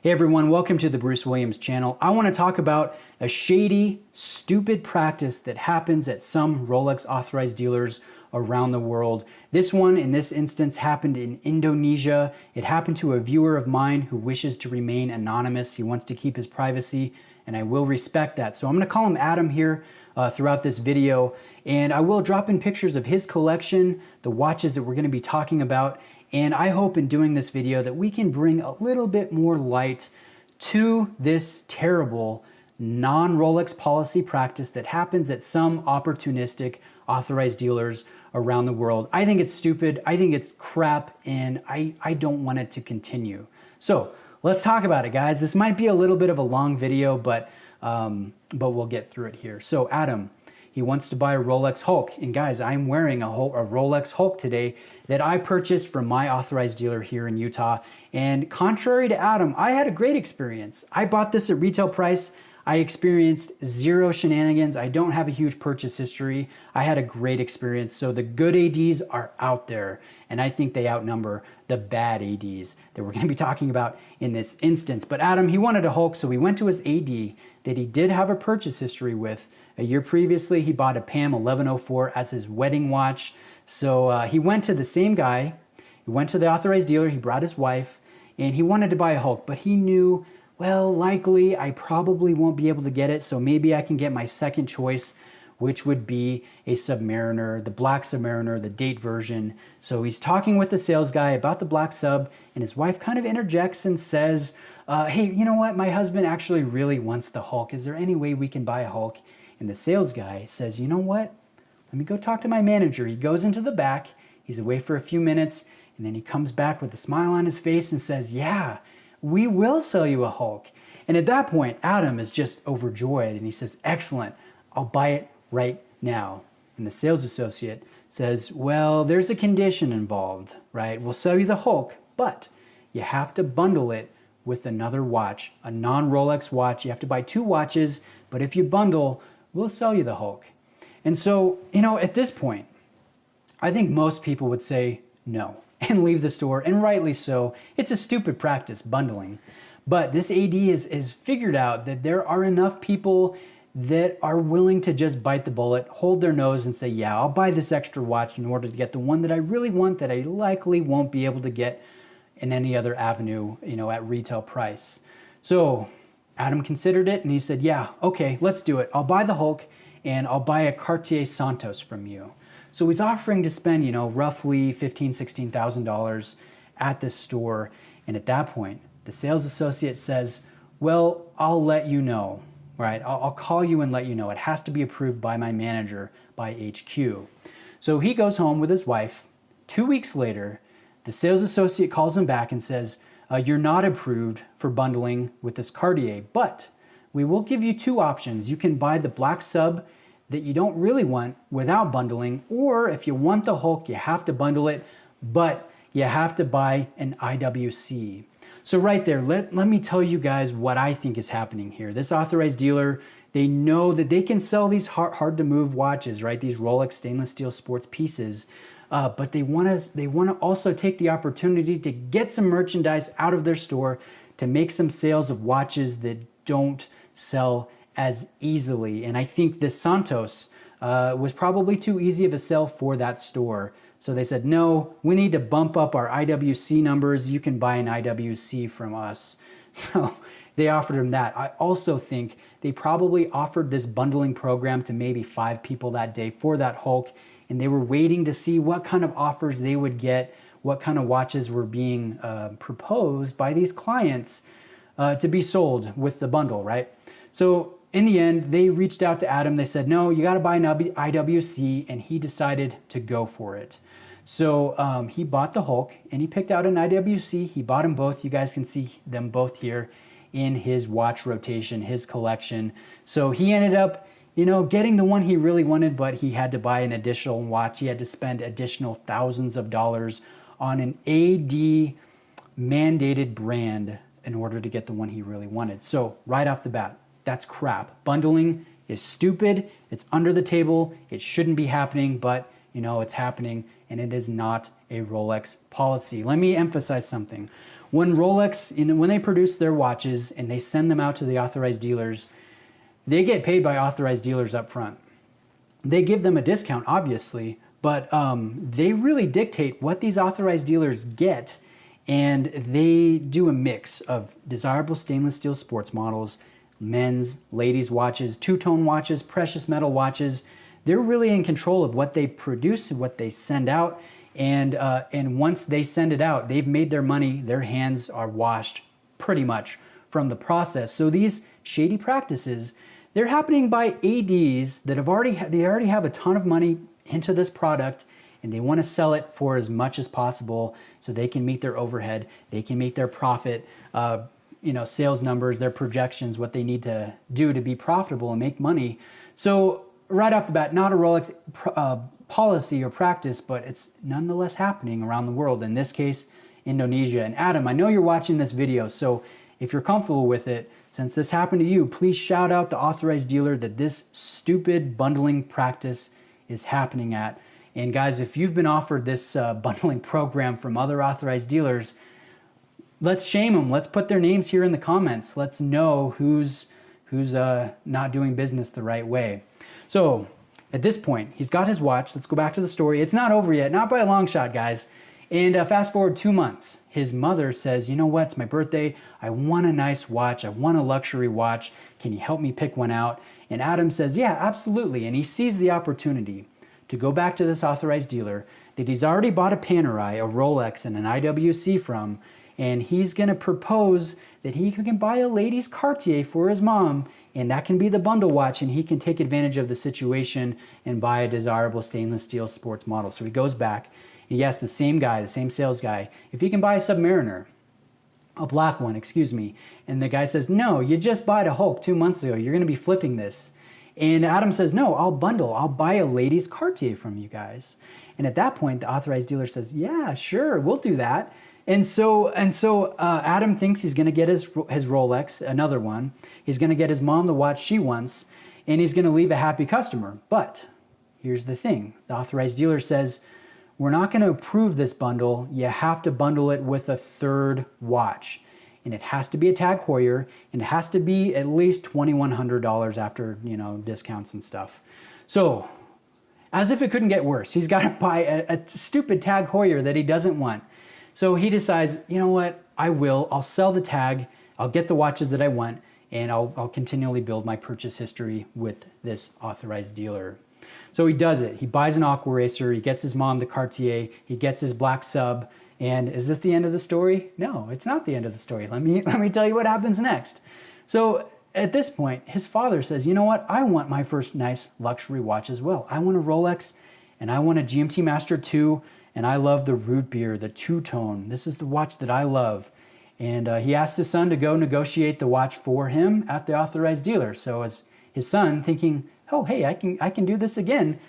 Hey everyone, welcome to the Bruce Williams channel. I want to talk about a shady, stupid practice that happens at some Rolex authorized dealers around the world. This one, in this instance, happened in Indonesia. It happened to a viewer of mine who wishes to remain anonymous. He wants to keep his privacy, and I will respect that. So I'm going to call him Adam here throughout this video, and I will drop in pictures of his collection, the watches that we're going to be talking about. And I hope in doing this video that we can bring a little bit more light to this terrible non-Rolex policy practice that happens at some opportunistic authorized dealers around the world. I think it's stupid, I think it's crap, and I don't want it to continue. So let's talk about it, guys. This might be a little bit of a long video, but we'll get through it here. So Adam, he wants to buy a Rolex Hulk. And guys, I'm wearing a Rolex Hulk today that I purchased from my authorized dealer here in Utah. And contrary to Adam, I had a great experience. I bought this at retail price. I experienced zero shenanigans. I don't have a huge purchase history. I had a great experience. So the good ADs are out there, and I think they outnumber the bad ADs that we're going to be talking about in this instance. But Adam, he wanted a Hulk, so we went to his AD that he did have a purchase history with. A year previously, he bought a PAM 1104 as his wedding watch. So he went to the same guy. He went to the authorized dealer. He brought his wife, and he wanted to buy a Hulk, but he knew, well, likely I probably won't be able to get it, so maybe I can get my second choice, which would be a Submariner, the black Submariner, the date version. So he's talking with the sales guy about the black sub, and his wife kind of interjects and says, hey, you know what? My husband actually really wants the Hulk. Is there any way we can buy a Hulk? And the sales guy says, you know what? Let me go talk to my manager. He goes into the back. He's away for a few minutes, and then he comes back with a smile on his face and says, yeah, we will sell you a Hulk. And at that point, Adam is just overjoyed, and he says, excellent, I'll buy it right now. And the sales associate says, well, there's a condition involved, right? We'll sell you the Hulk, but you have to bundle it with another watch, a non-Rolex watch. You have to buy two watches, but if you bundle, we'll sell you the Hulk. And so, you know, at this point, I think most people would say no and leave the store, and rightly so. It's a stupid practice, bundling. But this AD is figured out that there are enough people that are willing to just bite the bullet, hold their nose and say, yeah, I'll buy this extra watch in order to get the one that I really want that I likely won't be able to get in any other avenue, you know, at retail price. So Adam considered it and he said, yeah, okay, let's do it. I'll buy the Hulk and I'll buy a Cartier Santos from you. So he's offering to spend, you know, roughly $15,000, $16,000 at this store. And at that point, the sales associate says, well, I'll let you know, right? I'll call you and let you know. It has to be approved by my manager, by HQ. So he goes home with his wife. 2 weeks later, the sales associate calls him back and says, you're not approved for bundling with this Cartier, but we will give you two options. You can buy the black sub that you don't really want without bundling, or if you want the Hulk, you have to bundle it, but you have to buy an IWC. So right there, let me tell you guys what I think is happening here. This authorized dealer, they know that they can sell these hard to move watches, right? These Rolex stainless steel sports pieces, but they want to also take the opportunity to get some merchandise out of their store to make some sales of watches that don't sell as easily. And I think this Santos was probably too easy of a sell for that store. So they said, no, we need to bump up our IWC numbers. You can buy an IWC from us. So they offered him that. I also think they probably offered this bundling program to maybe 5 people that day for that Hulk. And they were waiting to see what kind of offers they would get, what kind of watches were being proposed by these clients to be sold with the bundle, right? So in the end, they reached out to Adam. They said, no, you got to buy an IWC, and he decided to go for it. So he bought the Hulk, and he picked out an IWC. He bought them both. You guys can see them both here in his watch rotation, his collection. So he ended up, you know, getting the one he really wanted, but he had to buy an additional watch. He had to spend additional thousands of dollars on an AD mandated brand in order to get the one he really wanted. So right off the bat, that's crap. Bundling is stupid. It's under the table. It shouldn't be happening, but you know, it's happening, and it is not a Rolex policy. Let me emphasize something. When Rolex, when they produce their watches and they send them out to the authorized dealers, they get paid by authorized dealers up front. They give them a discount, obviously, but they really dictate what these authorized dealers get, and they do a mix of desirable stainless steel sports models, men's, ladies' watches, two-tone watches, precious metal watches. They're really in control of what they produce and what they send out, and once they send it out, they've made their money. Their hands are washed pretty much from the process. So these shady practices, they're happening by ADs that they already have a ton of money into this product, and they want to sell it for as much as possible so they can meet their overhead, they can meet their profit, sales numbers, their projections, what they need to do to be profitable and make money. So right off the bat, not a Rolex policy or practice, but it's nonetheless happening around the world. In this case, Indonesia. And Adam, I know you're watching this video, so if you're comfortable with it, since this happened to you, please shout out the authorized dealer that this stupid bundling practice is happening at. And guys, if you've been offered this bundling program from other authorized dealers, let's shame them. Let's put their names here in the comments. Let's know who's not doing business the right way. So at this point, he's got his watch. Let's go back to the story. It's not over yet, not by a long shot, guys. And fast forward 2 months, his mother says, you know what, it's my birthday. I want a nice watch. I want a luxury watch. Can you help me pick one out? And Adam says, yeah, absolutely. And he sees the opportunity to go back to this authorized dealer that he's already bought a Panerai, a Rolex, and an IWC from, and he's gonna propose that he can buy a lady's Cartier for his mom, and that can be the bundle watch, and he can take advantage of the situation and buy a desirable stainless steel sports model. So he goes back, he asks the same guy, the same sales guy, if he can buy a Submariner, a black one, excuse me. And the guy says, no, you just bought a Hulk 2 months ago. You're gonna be flipping this. And Adam says, no, I'll bundle. I'll buy a lady's Cartier from you guys. And at that point, the authorized dealer says, yeah, sure, we'll do that. And so Adam thinks he's gonna get his Rolex, another one. He's gonna get his mom the watch she wants, and he's gonna leave a happy customer. But here's the thing. The authorized dealer says, we're not gonna approve this bundle. You have to bundle it with a third watch. And it has to be a Tag Heuer, and it has to be at least $2,100 after, discounts and stuff. So, as if it couldn't get worse, he's got to buy a stupid Tag Heuer that he doesn't want. So he decides, you know what, I'll sell the tag, I'll get the watches that I want, and I'll continually build my purchase history with this authorized dealer. So he does it. He buys an Aqua Racer, he gets his mom the Cartier, he gets his black Sub. And is this the end of the story? No, it's not the end of the story. Let me tell you what happens next. So at this point, his father says, you know what? I want my first nice luxury watch as well. I want a Rolex, and I want a GMT Master 2, and I love the root beer, the two-tone. This is the watch that I love. And he asked his son to go negotiate the watch for him at the authorized dealer. So as his son thinking, oh, hey, I can do this again,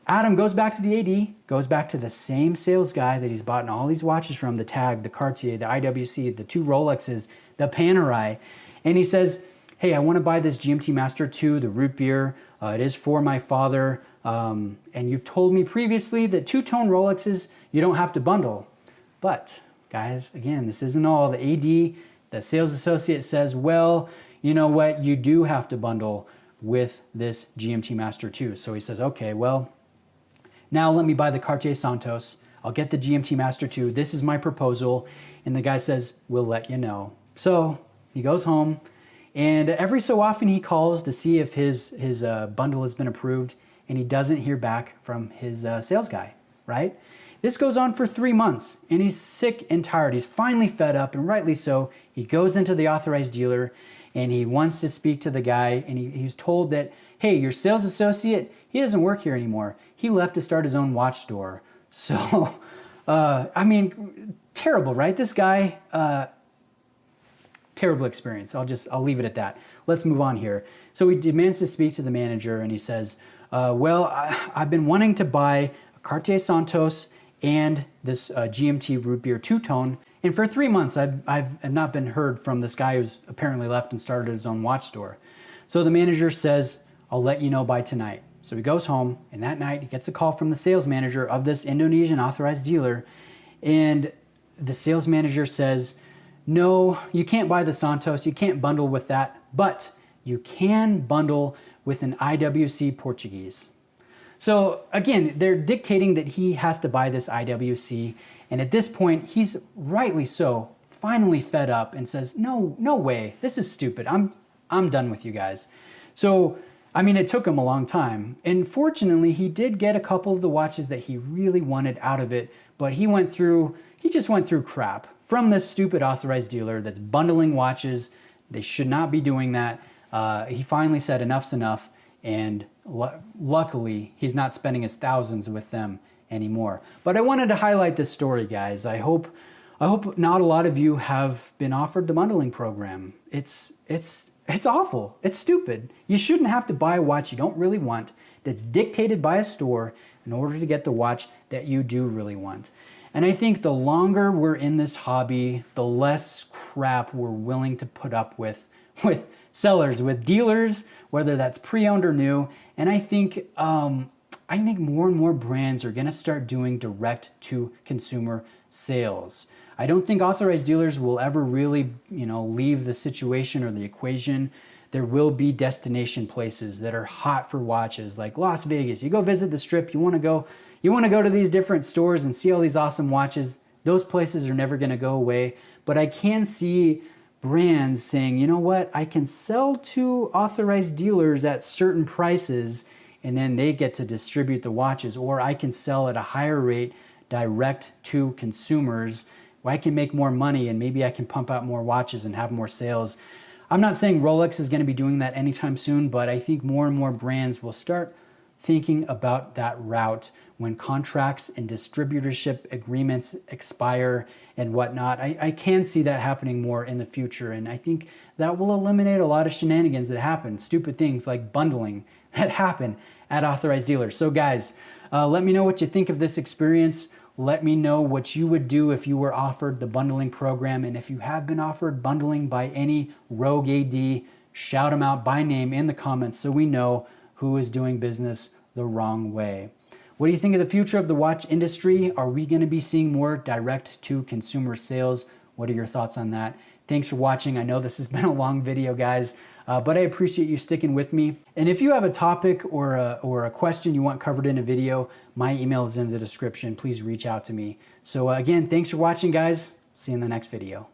Adam goes back to the AD, goes back to the same sales guy that he's bought all these watches from, the Tag, the Cartier, the IWC, the 2 Rolexes, the Panerai, and he says, hey, I want to buy this GMT Master 2, the root beer. It is for my father, and you've told me previously that two-tone Rolexes, you don't have to bundle. But, guys, again, this isn't all. The AD, the sales associate says, well, you know what, you do have to bundle with this GMT Master 2. So he says, okay, well, now let me buy the Cartier Santos. I'll get the GMT Master 2. This is my proposal. And the guy says, we'll let you know. So he goes home, and every so often he calls to see if his bundle has been approved, and he doesn't hear back from his sales guy, right? This goes on for 3 months, and he's sick and tired. He's finally fed up, and rightly so. He goes into the authorized dealer, and he wants to speak to the guy, and he's told that, hey, your sales associate, he doesn't work here anymore. He left to start his own watch store. So, terrible, right? This guy, terrible experience. I'll leave it at that. Let's move on here. So he demands to speak to the manager, and he says, I've been wanting to buy a Cartier Santos and this GMT root beer two-tone, and for 3 months I've not been heard from this guy who's apparently left and started his own watch store. So the manager says, I'll let you know by tonight. So he goes home, and that night he gets a call from the sales manager of this Indonesian authorized dealer, and the sales manager says, no, you can't buy the Santos, you can't bundle with that, but you can bundle with an IWC Portuguese. So again, they're dictating that he has to buy this IWC, and at this point, he's rightly so finally fed up and says, no way, this is stupid, I'm done with you guys. So, I mean, it took him a long time, and fortunately, he did get a couple of the watches that he really wanted out of it, but he just went through crap from this stupid authorized dealer that's bundling watches. They should not be doing that. He finally said enough's enough, and luckily, he's not spending his thousands with them anymore. But I wanted to highlight this story, guys. I hope not a lot of you have been offered the bundling program. It's awful. It's stupid. You shouldn't have to buy a watch you don't really want that's dictated by a store in order to get the watch that you do really want. And I think the longer we're in this hobby, the less crap we're willing to put up with sellers, with dealers, whether that's pre-owned or new. And I think more and more brands are gonna start doing direct to consumer sales. I don't think authorized dealers will ever really, leave the situation or the equation. There will be destination places that are hot for watches, like Las Vegas. You go visit the Strip, you want to go to these different stores and see all these awesome watches. Those places are never going to go away. But I can see brands saying, you know what, I can sell to authorized dealers at certain prices, and then they get to distribute the watches, or I can sell at a higher rate direct to consumers. I can make more money, and maybe I can pump out more watches and have more sales. I'm not saying Rolex is going to be doing that anytime soon, but I think more and more brands will start thinking about that route when contracts and distributorship agreements expire and whatnot. I can see that happening more in the future, and I think that will eliminate a lot of shenanigans that happen, stupid things like bundling that happen at authorized dealers. So guys, let me know what you think of this experience. Let me know what you would do if you were offered the bundling program. And if you have been offered bundling by any rogue AD, shout them out by name in the comments so we know who is doing business the wrong way. What do you think of the future of the watch industry? Are we going to be seeing more direct to consumer sales? What are your thoughts on that? Thanks for watching. I know this has been a long video, guys, but I appreciate you sticking with me. And if you have a topic or a question you want covered in a video, my email is in the description. Please reach out to me. So again, thanks for watching, guys. See you in the next video.